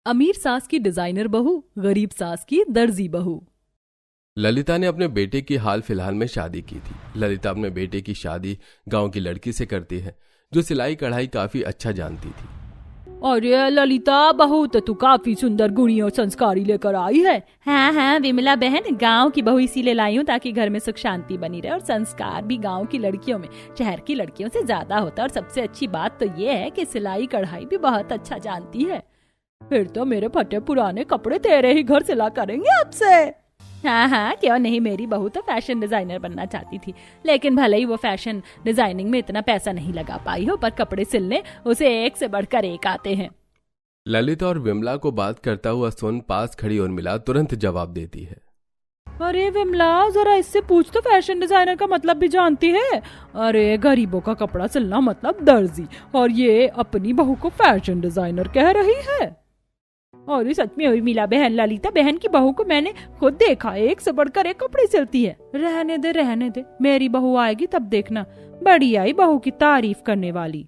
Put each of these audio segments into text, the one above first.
अमीर सास की डिजाइनर बहू, गरीब सास की दर्जी बहू। ललिता ने अपने बेटे की हाल फिलहाल में शादी की थी। ललिता अपने बेटे की शादी गांव की लड़की से करती है जो सिलाई कढ़ाई काफी अच्छा जानती थी। अरे ललिता बहू, तो तू काफी सुंदर, गुणी और संस्कारी लेकर आई है। हाँ हाँ विमला बहन, गांव की बहू इसीलिए लाई हूँ ताकि घर में सुख शांति बनी रहे और संस्कार भी गांव की लड़कियों में शहर की लड़कियों से ज्यादा होता है। और सबसे अच्छी बात तो ये है कि सिलाई कढ़ाई भी बहुत अच्छा जानती है। फिर तो मेरे फटे पुराने कपड़े तेरे ही घर सिला करेंगे आपसे। हाँ हाँ क्यों नहीं, मेरी बहू तो फैशन डिजाइनर बनना चाहती थी, लेकिन भले ही वो फैशन डिजाइनिंग में इतना पैसा नहीं लगा पाई हो, पर कपड़े सिलने उसे एक से बढ़कर एक आते हैं। ललिता और विमला को बात करता हुआ सुन पास खड़ी उर्मिला तुरंत जवाब देती है। अरे विमला, जरा इससे पूछ तो फैशन डिजाइनर का मतलब भी जानती है। अरे गरीबों का कपड़ा सिलना मतलब दर्जी, और ये अपनी बहू को फैशन डिजाइनर कह रही है। और सच में उर्मिला बहन, ललिता बहन की बहू को मैंने खुद देखा, एक से बढ़कर एक कपड़े सिलती है। रहने दे, मेरी बहू आएगी तब देखना, बड़ी आई बहू की तारीफ करने वाली।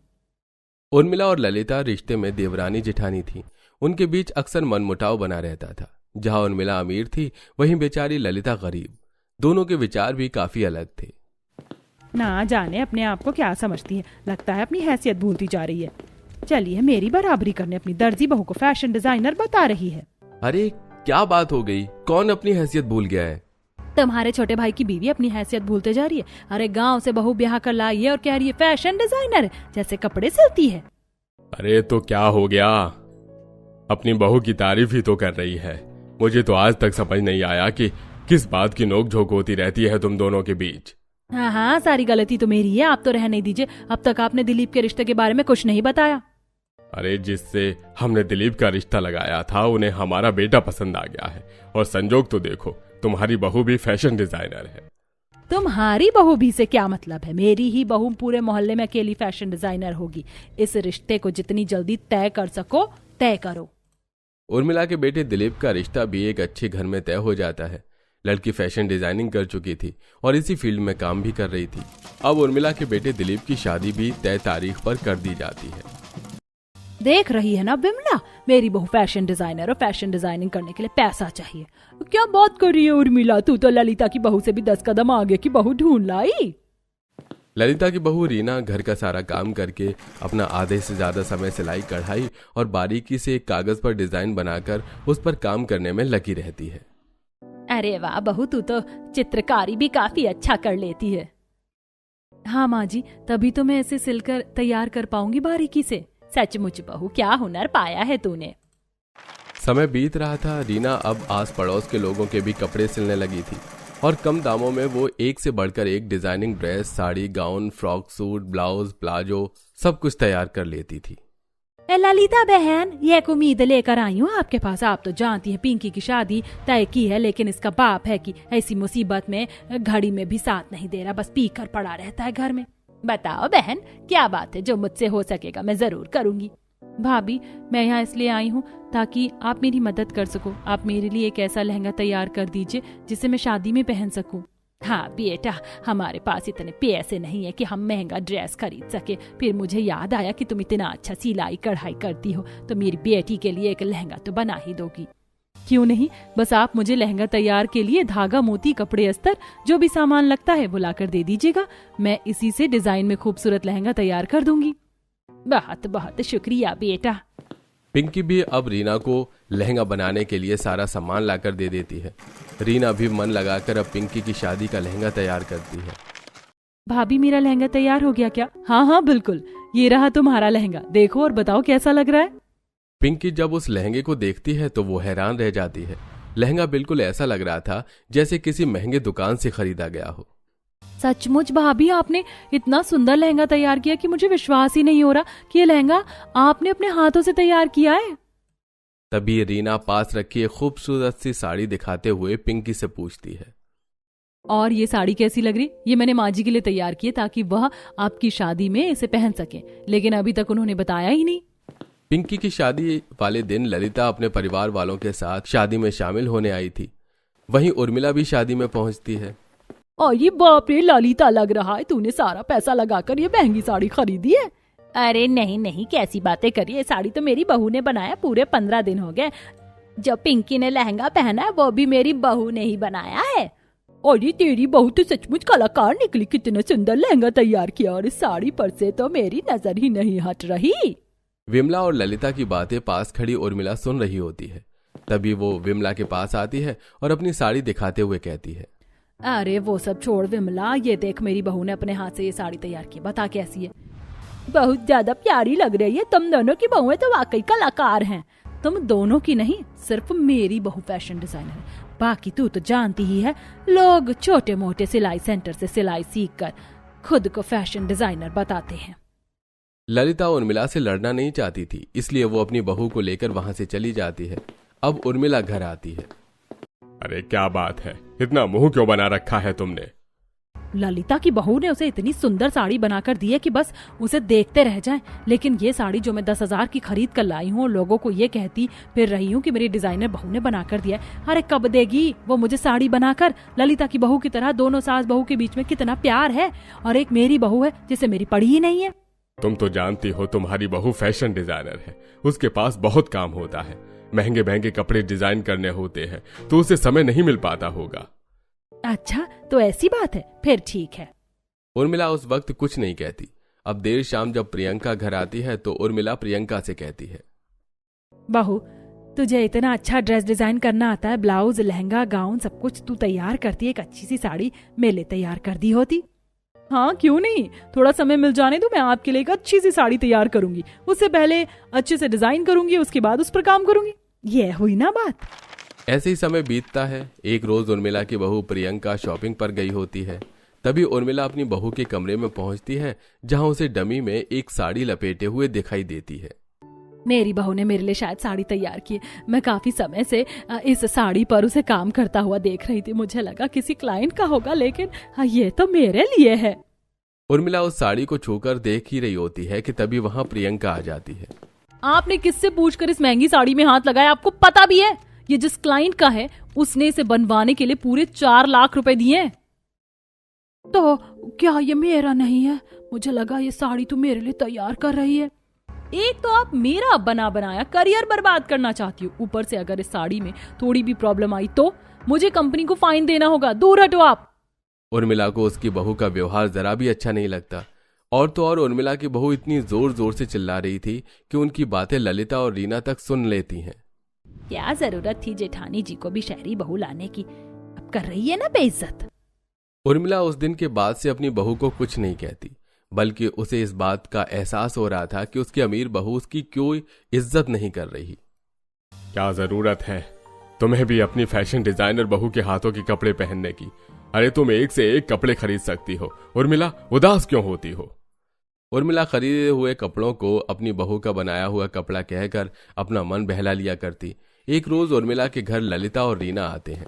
उर्मिला और ललिता रिश्ते में देवरानी जेठानी थी। उनके बीच अक्सर मनमुटाव बना रहता था। जहां उर्मिला अमीर थी, वहीं बेचारी ललिता गरीब। दोनों के विचार भी काफी अलग थे। ना जाने अपने आप को क्या समझती है, लगता है अपनी हैसियत भूलती जा रही है। चलिए मेरी बराबरी करने अपनी दर्जी बहू को फैशन डिजाइनर बता रही है। अरे क्या बात हो गई, कौन अपनी हैसियत भूल गया है? तुम्हारे छोटे भाई की बीवी अपनी हैसियत भूलते जा रही है। अरे गांव से बहू ब्याह कर लाई है और कह रही है फैशन डिजाइनर, जैसे कपड़े सिलती है। अरे तो क्या हो गया, अपनी बहू की तारीफ ही तो कर रही है। मुझे तो आज तक समझ नहीं आया कि किस बात की नोक-झोंक होती रहती है तुम दोनों के बीच। हाँ हाँ सारी गलती तो मेरी है, आप तो रहने दीजिए। अब तक आपने दिलीप के रिश्ते के बारे में कुछ नहीं बताया। अरे जिससे हमने दिलीप का रिश्ता लगाया था उन्हें हमारा बेटा पसंद आ गया है, और संजोग तो देखो, तुम्हारी बहू भी फैशन डिजाइनर है। तुम्हारी बहू भी से क्या मतलब है? मेरी ही बहू पूरे मोहल्ले में अकेली फैशन डिजाइनर होगी। इस रिश्ते को जितनी जल्दी तय कर सको तय करो। उर्मिला के बेटे दिलीप का रिश्ता भी एक अच्छे घर में तय हो जाता है। लड़की फैशन डिजाइनिंग कर चुकी थी और इसी फील्ड में काम भी कर रही थी। अब उर्मिला के बेटे दिलीप की शादी भी तय तारीख पर कर दी जाती है। देख रही है ना विमला, मेरी बहू फैशन डिजाइनर और फैशन डिजाइनिंग करने के लिए पैसा चाहिए। क्या बात कर रही है उर्मिला, तू तो ललिता की बहू से भी 10 कदम आगे की बहू ढूंढ लाई। ललिता की बहू रीना घर का सारा काम करके अपना आधे से ज्यादा समय सिलाई कढ़ाई और बारीकी से एक कागज पर डिजाइन बनाकर उस पर काम करने में लगी रहती है। अरे वाह बहू, तू तो चित्रकारी भी काफी अच्छा कर लेती है। हाँ माँ जी, तभी तो मैं इसे सिलकर तैयार कर पाऊंगी बारीकी से। सचमुच बहू, क्या हुनर पाया है तूने। समय बीत रहा था। रीना अब आस पड़ोस के लोगों के भी कपड़े सिलने लगी थी और कम दामों में वो एक से बढ़कर एक designing dress, sari, gown, frock suit, blouse, palazzo सब कुछ तैयार कर लेती थी। ललिता बहन, ये एक उम्मीद लेकर आई हूँ आपके पास। आप तो जानती हैं पिंकी की शादी तय की है, लेकिन इसका बाप है कि ऐसी मुसीबत में घड़ी में भी साथ नहीं दे रहा, बस पी कर पड़ा रहता है घर में। बताओ बहन, क्या बात है? जो मुझसे हो सकेगा मैं जरूर करूंगी। भाभी, मैं यहाँ इसलिए आई हूँ ताकि आप मेरी मदद कर सको। आप मेरे लिए एक ऐसा लहंगा तैयार कर दीजिए जिसे मैं शादी में पहन सकूं। हाँ बेटा, हमारे पास इतने पैसे नहीं है कि हम महंगा ड्रेस खरीद सके। फिर मुझे याद आया कि तुम इतना अच्छा सिलाई कढ़ाई करती हो, तो मेरी बेटी के लिए एक लहंगा तो बना ही दोगी। क्यों नहीं, बस आप मुझे लहंगा तैयार के लिए धागा, मोती, कपड़े, अस्तर, जो भी सामान लगता है वो लाकर दे दीजिएगा। मैं इसी से डिजाइन में खूबसूरत लहंगा तैयार कर दूंगी। बहुत बहुत शुक्रिया बेटा। पिंकी भी अब रीना को लहंगा बनाने के लिए सारा सामान लाकर दे देती है। रीना भी मन लगाकर अब पिंकी की शादी का लहंगा तैयार करती है। भाभी, मेरा लहंगा तैयार हो गया क्या? हाँ हाँ बिल्कुल, ये रहा तुम्हारा लहंगा, देखो और बताओ कैसा लग रहा है। पिंकी जब उस लहंगे को देखती है तो वो हैरान रह जाती है। लहंगा बिल्कुल ऐसा लग रहा था जैसे किसी महंगे दुकान से खरीदा गया हो। सचमुच भाभी, आपने इतना सुंदर लहंगा तैयार किया कि मुझे विश्वास ही नहीं हो रहा कि ये लहंगा आपने अपने हाथों से तैयार किया है। तभी रीना पास रखी एक खूबसूरत सी साड़ी दिखाते हुए पिंकी से पूछती है, और ये साड़ी कैसी लग रही? ये मैंने माँ जी के लिए तैयार की है ताकि वह आपकी शादी में इसे पहन सके, लेकिन अभी तक उन्होंने बताया ही नहीं। पिंकी की शादी वाले दिन ललिता अपने परिवार वालों के साथ शादी में शामिल होने आई थी। वहीं उर्मिला भी शादी में पहुंचती है। और ये बाप रे ललिता, लग रहा है तूने सारा पैसा लगाकर ये महंगी साड़ी खरीदी है। अरे नहीं नहीं, कैसी बातें करिए, ये साड़ी तो मेरी बहू ने बनाया, पूरे 15 दिन हो गए। जो पिंकी ने लहंगा पहना है वो भी मेरी बहू ने ही बनाया है। और ये तेरी बहू तो सचमुच कलाकार निकली, कितना सुंदर लहंगा तैयार किया, और इस साड़ी पर से तो मेरी नजर ही नहीं हट रही। विमला और ललिता की बातें पास खड़ी उर्मिला सुन रही होती है। तभी वो विमला के पास आती है और अपनी साड़ी दिखाते हुए कहती है, अरे वो सब छोड़ विमला, ये देख मेरी बहू ने अपने हाथ से ये साड़ी तैयार की, बता कैसी है। बहुत ज्यादा प्यारी लग रही है, तुम दोनों की बहुएं तो वाकई कलाकार हैं। तुम दोनों की नहीं, सिर्फ मेरी बहू फैशन डिजाइनर है, बाकी तू तो जानती ही है, लोग छोटे मोटे सिलाई सेंटर से सिलाई सीख कर खुद को फैशन डिजाइनर बताते हैं। ललिता उर्मिला से लड़ना नहीं चाहती थी, इसलिए वो अपनी बहू को लेकर वहां से चली जाती है। अब उर्मिला घर आती है। अरे क्या बात है, इतना मुंह क्यों बना रखा है तुमने? ललिता की बहू ने उसे इतनी सुंदर साड़ी बनाकर दी है कि बस उसे देखते रह जाएं। लेकिन ये साड़ी जो मैं 10,000 की खरीद कर लाई हूँ, लोगों को ये कहती फिर रही हूँ कि मेरी डिजाइनर बहू ने बनाकर दिया है। अरे कब देगी वो मुझे साड़ी बनाकर? ललिता की बहू की तरह दोनों सास बहू के बीच में कितना प्यार है, और एक मेरी बहू है जिसे मेरी पड़ी ही नहीं है। तुम तो जानती हो तुम्हारी बहू फैशन डिजाइनर है, उसके पास बहुत काम होता है, महंगे महंगे कपड़े डिजाइन करने होते हैं, तो उसे समय नहीं मिल पाता होगा। अच्छा तो ऐसी बात है, फिर ठीक है। उर्मिला उस वक्त कुछ नहीं कहती। अब देर शाम जब प्रियंका घर आती है तो उर्मिला प्रियंका से कहती है, बहू तुझे इतना अच्छा ड्रेस डिजाइन करना आता है, ब्लाउज लहंगा गाउन सब कुछ तू तैयार करती है, एक अच्छी सी साड़ी मेरे लिए तैयार कर दी होती। हाँ क्यों नहीं, थोड़ा समय मिल जाने दो, मैं आपके लिए एक अच्छी सी साड़ी तैयार करूंगी, उससे पहले अच्छे से डिजाइन करूंगी, उसके बाद उस पर काम करूंगी। ये हुई ना बात। ऐसे ही समय बीतता है। एक रोज उर्मिला की बहू प्रियंका शॉपिंग पर गई होती है। तभी उर्मिला अपनी बहू के कमरे में पहुंचती है, जहां उसे डमी में एक साड़ी लपेटे हुए दिखाई देती है। मेरी बहू ने मेरे लिए शायद साड़ी तैयार की, मैं काफी समय से इस साड़ी पर उसे काम करता हुआ देख रही थी, मुझे लगा किसी क्लाइंट का होगा, लेकिन ये तो मेरे लिए है। उर्मिला उस साड़ी को छूकर देख ही रही होती है कि तभी वहां प्रियंका आ जाती है। आपने किससे पूछकर इस महंगी साड़ी में हाथ लगाया? आपको पता भी है ये जिस क्लाइंट का है उसने इसे बनवाने के लिए पूरे 4 लाख रुपए दिए। तो क्या ये मेरा नहीं है? मुझे लगा ये साड़ी तू मेरे लिए तैयार कर रही है। एक तो आप मेरा बना बनाया करियर बर्बाद करना चाहती हो, ऊपर से अगर इस साड़ी में थोड़ी भी प्रॉब्लम आई तो मुझे कंपनी को फाइन देना होगा, दूर हटो आप। उर्मिला को उसकी बहू का व्यवहार जरा भी अच्छा नहीं लगता। और तो और उर्मिला की बहू इतनी जोर जोर से चिल्ला रही थी कि उनकी बातें ललिता और रीना तक सुन लेती हैं। क्या जरूरत थी जेठानी जी को भी शहरी बहू लाने की, अब कर रही है ना बेइज्जत। उर्मिला उस दिन के बाद से अपनी बहू को कुछ नहीं कहती, बल्कि उसे इस बात का एहसास हो रहा था कि उसकी अमीर बहू उसकी क्यों इज्जत नहीं कर रही। क्या जरूरत है तुम्हें भी अपनी फैशन डिजाइनर बहू के हाथों के कपड़े पहनने की? अरे तुम एक से एक कपड़े खरीद सकती हो, उर्मिला उदास क्यों होती हो? उर्मिला खरीदे हुए कपड़ों को अपनी बहू का बनाया हुआ कपड़ा कहकर अपना मन बहला लिया करती। एक रोज उर्मिला के घर ललिता और रीना आते हैं।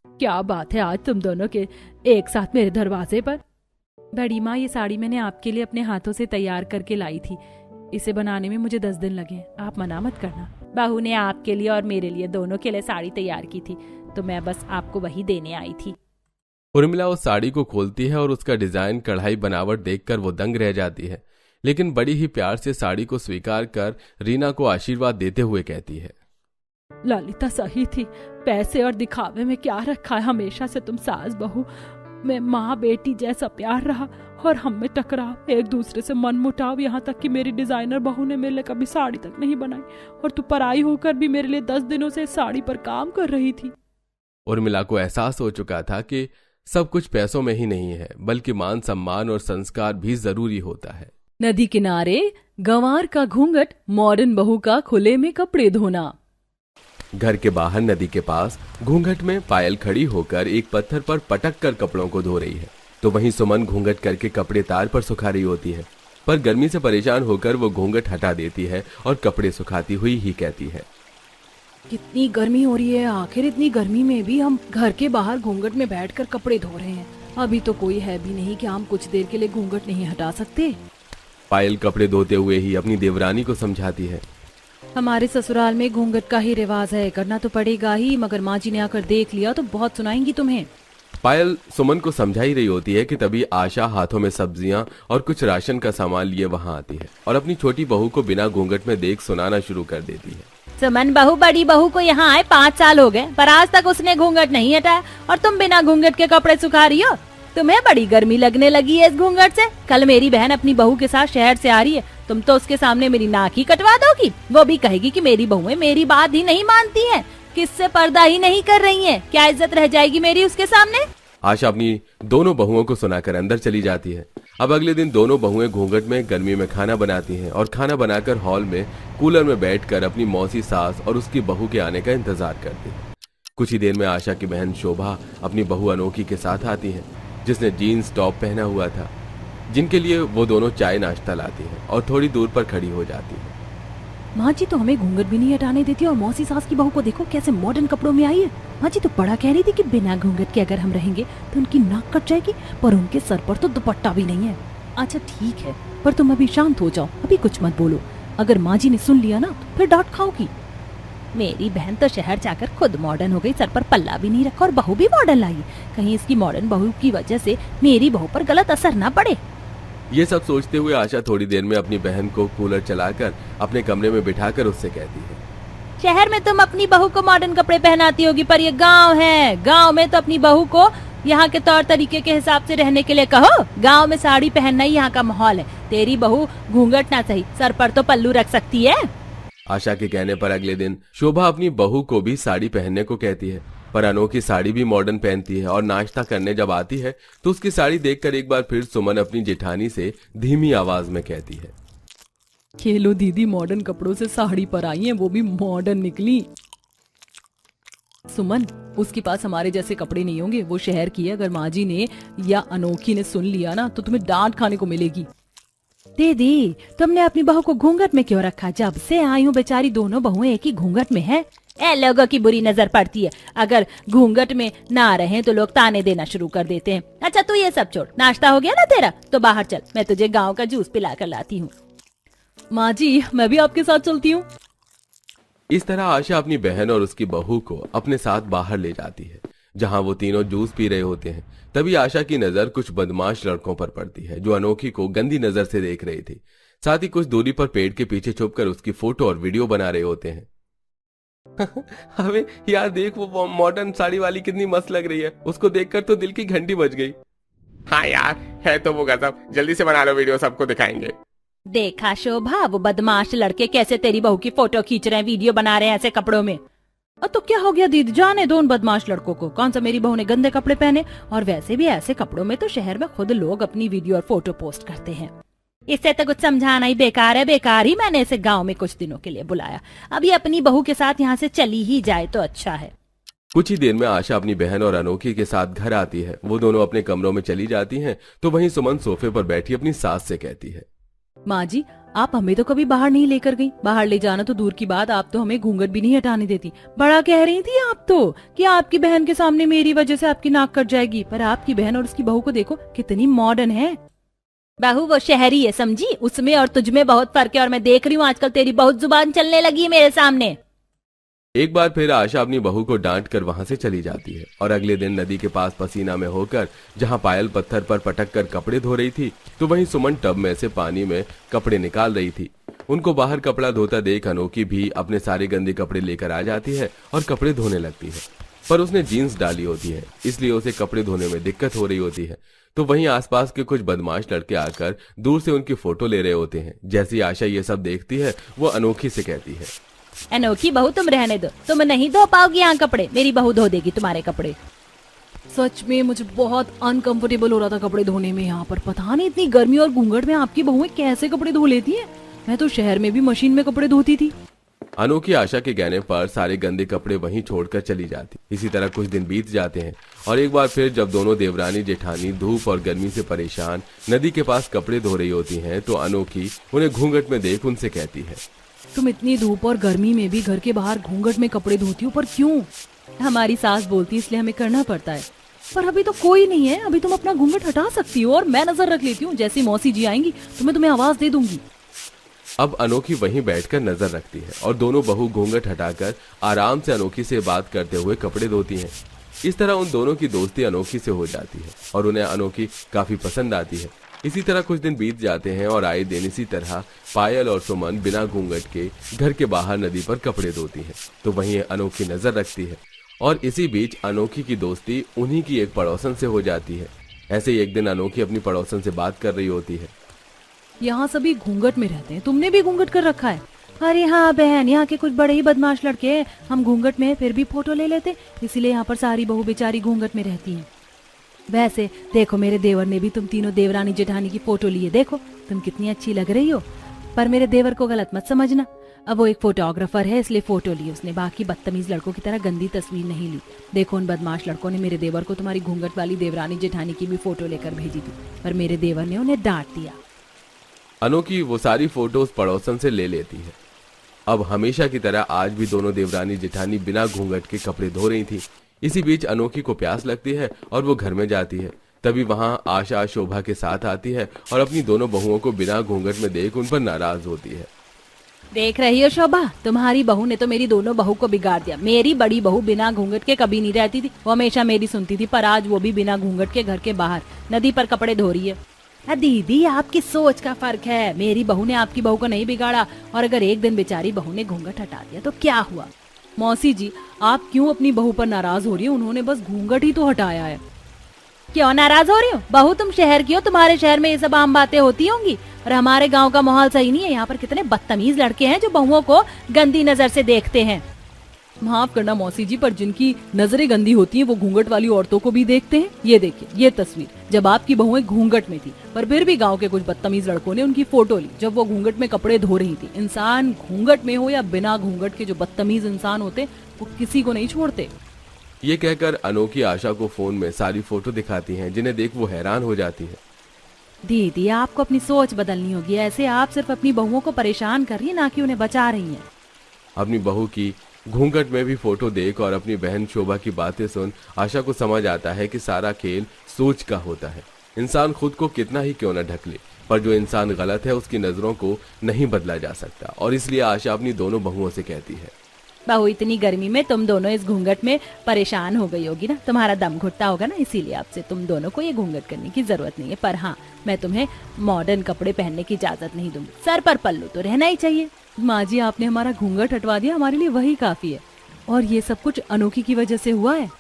क्या बात है आज तुम दोनों के एक साथ मेरे दरवाजे पर? बड़ी माँ, ये साड़ी मैंने आपके लिए अपने हाथों से तैयार करके लाई थी, इसे बनाने में मुझे 10 दिन लगे, आप मना मत करना। बहू ने आपके लिए और मेरे लिए दोनों के लिए साड़ी तैयार की थी, तो मैं बस आपको वही देने आई थी। उर्मिला उस साड़ी को खोलती है और उसका डिजाइन कढ़ाई बनावट देखकर वो दंग रह जाती है, लेकिन बड़ी ही प्यार से साड़ी को स्वीकार कर रीना को आशीर्वाद देते हुए कहती है, ललिता सही थी, पैसे और दिखावे में क्या रखा है, हमेशा से तुम सास बहू में माँ बेटी जैसा प्यार रहा और हम में टकराव, एक दूसरे से मन मुटाव, यहाँ तक कि मेरी डिजाइनर बहू ने मेरे लिए कभी साड़ी तक नहीं बनाई और तू पराई होकर भी मेरे लिए 10 दिनों से साड़ी पर काम कर रही थी। उर्मिला को एहसास हो चुका था कि सब कुछ पैसों में ही नहीं है, बल्कि मान सम्मान और संस्कार भी जरूरी होता है। नदी किनारे गंवार का घूंघट, मॉडर्न बहू का खुले में कपड़े धोना। घर के बाहर नदी के पास घूंघट में पायल खड़ी होकर एक पत्थर पर पटक कर कपड़ों को धो रही है, तो वहीं सुमन घूंघट करके कपड़े तार पर सुखा रही होती है, पर गर्मी से परेशान होकर वो घूंघट हटा देती है और कपड़े सुखाती हुई ही कहती है, कितनी गर्मी हो रही है, आखिर इतनी गर्मी में भी हम घर के बाहर घूंघट में बैठकर कपड़े धो रहे हैं, अभी तो कोई है भी नहीं कि हम कुछ देर के लिए घूंघट नहीं हटा सकते। पायल कपड़े धोते हुए ही अपनी देवरानी को समझाती है, हमारे ससुराल में घूंघट का ही रिवाज है, करना तो पड़ेगा ही, मगर माँ जी ने आकर देख लिया तो बहुत सुनाएंगी तुम्हें। पायल सुमन को समझा ही रही होती है कि तभी आशा हाथों में सब्जियां और कुछ राशन का सामान लिए वहां आती है और अपनी छोटी बहू को बिना घूंघट में देख सुनाना शुरू कर देती है। सुमन बहू, बड़ी बहू को यहाँ आए 5 साल हो गए, पर आज तक उसने घूंघट नहीं हटाया और तुम बिना घूंघट के कपड़े सुखा रही हो। तुम्हें बड़ी गर्मी लगने लगी है इस घूंघट से। कल मेरी बहन अपनी बहू के साथ शहर से आ रही है, तुम तो उसके सामने मेरी नाक ही कटवा दोगी। वो भी कहेगी कि मेरी बहुएं मेरी बात ही नहीं मानती हैं, किससे पर्दा ही नहीं कर रही हैं। क्या इज्जत रह जाएगी मेरी उसके सामने। आशा अपनी दोनों बहुओं को सुनाकर अंदर चली जाती है। अब अगले दिन दोनों बहुएं घूंघट में गर्मी में खाना बनाती हैं और खाना बनाकर हॉल में कूलर में बैठकर अपनी मौसी सास और उसकी बहू के आने का इंतजार करती है। कुछ ही देर में आशा की बहन शोभा अपनी बहू अनोखी के साथ आती है, जिसने जीन्स टॉप पहना हुआ था, जिनके लिए वो दोनों चाय नाश्ता लाती है और थोड़ी दूर पर खड़ी हो जाती है। माँ जी तो हमें घूंघट भी नहीं हटाने देती और मौसी सास की बहू को देखो कैसे मॉडर्न कपड़ों में आई है। माँ जी तो बड़ा कह रही थी कि बिना घूंघट के अगर हम रहेंगे तो उनकी नाक कट जाएगी, पर उनके सर पर तो दुपट्टा भी नहीं है। अच्छा ठीक है, पर तुम अभी शांत हो जाओ, अभी कुछ मत बोलो। अगर माँ जी ने सुन लिया ना तो फिर डांट खाओगी। मेरी बहन तो शहर जाकर खुद मॉडर्न हो गई, सर पर पल्ला भी नहीं रखा और बहू भी मॉडर्न लाई। कहीं इसकी मॉडर्न बहू की वजह से मेरी बहू पर गलत असर न पड़े। ये सब सोचते हुए आशा थोड़ी देर में अपनी बहन को कूलर चलाकर अपने कमरे में बिठाकर उससे कहती है, शहर में तुम अपनी बहू को मॉडर्न कपड़े पहनाती होगी, पर ये गांव है। गांव में तो अपनी बहू को यहाँ के तौर तरीके के हिसाब से रहने के लिए कहो। गांव में साड़ी पहनना ही यहाँ का माहौल है। तेरी बहू घूंघट ना सही, सर पर तो पल्लू रख सकती है। आशा के कहने पर अगले दिन शोभा अपनी बहू को भी साड़ी पहनने को कहती है, पर अनोखी साड़ी भी मॉडर्न पहनती है और नाश्ता करने जब आती है तो उसकी साड़ी देखकर एक बार फिर सुमन अपनी जेठानी से धीमी आवाज में कहती है, ये लो दीदी, मॉडर्न कपड़ों से साड़ी पर आई हैं, वो भी मॉडर्न निकली। सुमन, उसके पास हमारे जैसे कपड़े नहीं होंगे, वो शहर की है। अगर माँ जी ने या अनोखी ने सुन लिया ना तो तुम्हें डांट खाने को मिलेगी। दीदी, तुमने अपनी बहू को घूंघट में क्यों रखा? जब से आई हूँ बेचारी दोनों बहुएं एक ही घूंघट में है। लोगों की बुरी नजर पड़ती है, अगर घूंघट में ना रहे तो लोग ताने देना शुरू कर देते हैं। अच्छा तू ये सब छोड़, नाश्ता हो गया ना तेरा? तो बाहर चल, मैं तुझे गाँव का जूस पिला कर लाती हूँ। माँ जी, मैं भी आपके साथ चलती हूँ। इस तरह आशा अपनी बहन और उसकी बहू को अपने साथ बाहर ले जाती है, जहां वो तीनों जूस पी रहे होते हैं। तभी आशा की नजर कुछ बदमाश लड़कों पर पड़ती है, जो अनोखी को गंदी नजर से देख रहे थे। साथ ही कुछ दूरी पर पेड़ के पीछे छुपकर उसकी फोटो और वीडियो बना रहे होते हैं। अबे यार देख, वो मॉडर्न साड़ी वाली कितनी मस्त लग रही है, उसको देखकर तो दिल की घंटी बज गई। हाँ यार, है तो वो गजब। जल्दी से बना लो वीडियो, सबको दिखाएंगे। देखा शोभा, वो बदमाश लड़के कैसे तेरी बहू की फोटो खींच रहे हैं, वीडियो बना रहे हैं ऐसे कपड़ों में। तो क्या हो गया दीदी, जाने दो उन बदमाश लड़कों को। कौन सा मेरी बहू ने गंदे कपड़े पहने? और वैसे भी ऐसे कपड़ों में तो शहर में खुद लोग अपनी वीडियो और फोटो पोस्ट करते हैं। इससे तो कुछ समझाना ही बेकार है। बेकार ही मैंने इसे गांव में कुछ दिनों के लिए बुलाया। अभी अपनी बहू के साथ यहाँ से चली ही जाए तो अच्छा है। कुछ ही देर में आशा अपनी बहन और अनोखी के साथ घर आती है। वो दोनों अपने कमरों में चली जाती हैं, तो वहीं सुमन सोफे पर बैठी अपनी सास से कहती है, माँ जी, आप हमें तो कभी बाहर नहीं लेकर गई। बाहर ले जाना तो दूर की बात, आप तो हमें घूंघट भी नहीं हटाने देती। बड़ा कह रही थी आप तो कि आपकी बहन के सामने मेरी वजह से आपकी नाक कट जाएगी, पर आपकी बहन और उसकी बहू को देखो कितनी मॉडर्न है। बहू वो शहरी है, समझी? उसमें और तुझमें बहुत फर्क है, और मैं देख रही हूँ आजकल तेरी बहुत जुबान चलने लगी है मेरे सामने। एक बार फिर आशा अपनी बहू को डांट कर वहां से चली जाती है और अगले दिन नदी के पास पसीना में होकर जहां पायल पत्थर पर पटक कर कपड़े धो रही थी, तो वहीं सुमन टब में से पानी में कपड़े निकाल रही थी। उनको बाहर कपड़ा धोता देख अनोखी भी अपने सारे गंदे कपड़े लेकर आ जाती है और कपड़े धोने लगती है, पर उसने जीन्स डाली होती है, इसलिए उसे कपड़े धोने में दिक्कत हो रही होती है। तो वहीं आसपास के कुछ बदमाश लड़के आकर दूर से उनकी फोटो ले रहे होते हैं। जैसी आशा ये सब देखती है, वो अनोखी से कहती है, अनोखी बहू तुम रहने दो, तुम नहीं धो पाओगी यहाँ कपड़े, मेरी बहू धो देगी तुम्हारे कपड़े। सच में मुझे बहुत अनकंफर्टेबल हो रहा था कपड़े धोने में यहाँ पर। पता नहीं इतनी गर्मी और घूंघट में आपकी बहुएं कैसे कपड़े धो लेती हैं। मैं तो शहर में भी मशीन में कपड़े धोती थी। अनोखी आशा के कहने पर सारे गंदे कपड़े वहीं छोड़कर चली जाती। इसी तरह कुछ दिन बीत जाते हैं और एक बार फिर जब दोनों देवरानी जेठानी धूप और गर्मी से परेशान नदी के पास कपड़े धो रही होती हैं, तो अनोखी उन्हें घूंघट में देख उनसे कहती है, तुम इतनी धूप और गर्मी में भी घर के बाहर घूंघट में कपड़े धोती हो, पर क्यों? हमारी सास बोलती इसलिए हमें करना पड़ता है। पर अभी तो कोई नहीं है, अभी तुम अपना घूंघट हटा सकती हो और मैं नजर रख लेती हूँ। जैसी मौसी जी आएंगी तो मैं तुम्हें आवाज दे दूंगी। अब अनोखी वहीं बैठकर नजर रखती है और दोनों बहू घूंघट हटाकर आराम से अनोखी से बात करते हुए कपड़े धोती हैं। इस तरह उन दोनों की दोस्ती अनोखी से हो जाती है और उन्हें अनोखी काफी पसंद आती है। इसी तरह कुछ दिन बीत जाते हैं और आए दिन इसी तरह पायल और सुमन बिना घूंघट के घर के बाहर नदी पर कपड़े धोती है तो वहीं अनोखी नजर रखती है। और इसी बीच अनोखी की दोस्ती उन्हीं की एक पड़ोसन से हो जाती है। ऐसे ही एक दिन अनोखी अपनी पड़ोसन से बात कर रही होती है। यहाँ सभी घूंघट में रहते हैं, तुमने भी घूंघट कर रखा है? अरे हाँ बहन, यहाँ के कुछ बड़े ही बदमाश लड़के हैं, हम घूंघट में हैं फिर भी फोटो ले लेते, इसीलिए यहाँ पर सारी बहू बेचारी घूंघट में रहती हैं। वैसे देखो मेरे देवर ने भी तुम तीनों देवरानी जेठानी की फोटो ली है, देखो तुम कितनी अच्छी लग रही हो। पर मेरे देवर को गलत मत समझना, अब वो एक फोटोग्राफर है इसलिए फोटो ली उसने, बाकी बदतमीज लड़कों की तरह गंदी तस्वीर नहीं ली। देखो उन बदमाश लड़कों ने मेरे देवर को तुम्हारी घूंघट वाली देवरानी जेठानी की भी फोटो लेकर भेजी थी, पर मेरे देवर ने उन्हें डांट दिया। अनोखी वो सारी फोटोज पड़ोसन से ले लेती है। अब हमेशा की तरह आज भी दोनों देवरानी जेठानी बिना घूंघट के कपड़े धो रही थी। इसी बीच अनोखी को प्यास लगती है और वो घर में जाती है। तभी वहां आशा शोभा के साथ आती है और अपनी दोनों बहुओं को बिना घूंघट में देख उन पर नाराज होती है। देख रही हो शोभा, तुम्हारी बहू ने तो मेरी दोनों बहू को बिगाड़ दिया। मेरी बड़ी बहू बिना घूंघट के कभी नहीं रहती थी, वो हमेशा मेरी सुनती थी, पर आज वो भी बिना घूंघट के घर के बाहर नदी पर कपड़े धो रही है। दीदी आपकी सोच का फर्क है, मेरी बहू ने आपकी बहू को नहीं बिगाड़ा, और अगर एक दिन बेचारी बहू ने घूंघट हटा दिया तो क्या हुआ? मौसी जी आप क्यों अपनी बहू पर नाराज हो रही हो? उन्होंने बस घूंघट ही तो हटाया है। क्यों नाराज हो रही हो? बहू तुम शहर की हो, तुम्हारे शहर में ये सब आम बातें होती होंगी, और हमारे गांव का माहौल सही नहीं है। यहाँ पर कितने बदतमीज लड़के हैं जो बहुओं को गंदी नजर से देखते हैं। माफ करना मौसी जी, पर जिनकी नजरें गंदी होती हैं वो घूंघट वाली औरतों को भी देखते हैं। ये देखिए ये तस्वीर, जब आपकी बहुएं घूंघट में थी, पर फिर भी गांव के कुछ बदतमीज लड़कों ने उनकी फोटो ली जब वो घूंघट में कपड़े धो रही थी। इंसान घूंघट में हो या बिना घूंघट के, जो बदतमीज इंसान होते वो किसी को नहीं छोड़ते। ये कहकर अनोखी आशा को फोन में सारी फोटो दिखाती हैं, जिन्हें देख वो हैरान हो जाती है। दीदी आपको अपनी सोच बदलनी होगी, ऐसे आप सिर्फ अपनी बहुओं को परेशान कर रही है, ना कि उन्हें बचा रही हैं। अपनी बहू की घूंघट में भी फोटो देख और अपनी बहन शोभा की बातें सुन आशा को समझ आता है कि सारा खेल सोच का होता है। इंसान खुद को कितना ही क्यों न ढक ले, पर जो इंसान गलत है उसकी नजरों को नहीं बदला जा सकता। और इसलिए आशा अपनी दोनों बहुओं से कहती है, बहू इतनी गर्मी में तुम दोनों इस घूंघट में परेशान हो गई होगी ना, तुम्हारा दम घुटता होगा ना, इसीलिए आपसे तुम दोनों को ये घूंघट करने की जरूरत नहीं है। पर हाँ, मैं तुम्हें मॉडर्न कपड़े पहनने की इजाजत नहीं दूंगी, सर पर पल्लू तो रहना ही चाहिए। माँ जी आपने हमारा घूंघट हटवा दिया, हमारे लिए वही काफी है, और ये सब कुछ अनोखी की वजह से हुआ है।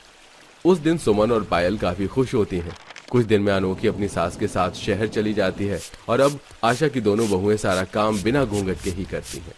उस दिन सुमन और पायल काफी खुश होती हैं। कुछ दिन में अनोखी अपनी सास के साथ शहर चली जाती है और अब आशा की दोनों बहुएं सारा काम बिना घूंघट के ही करती हैं।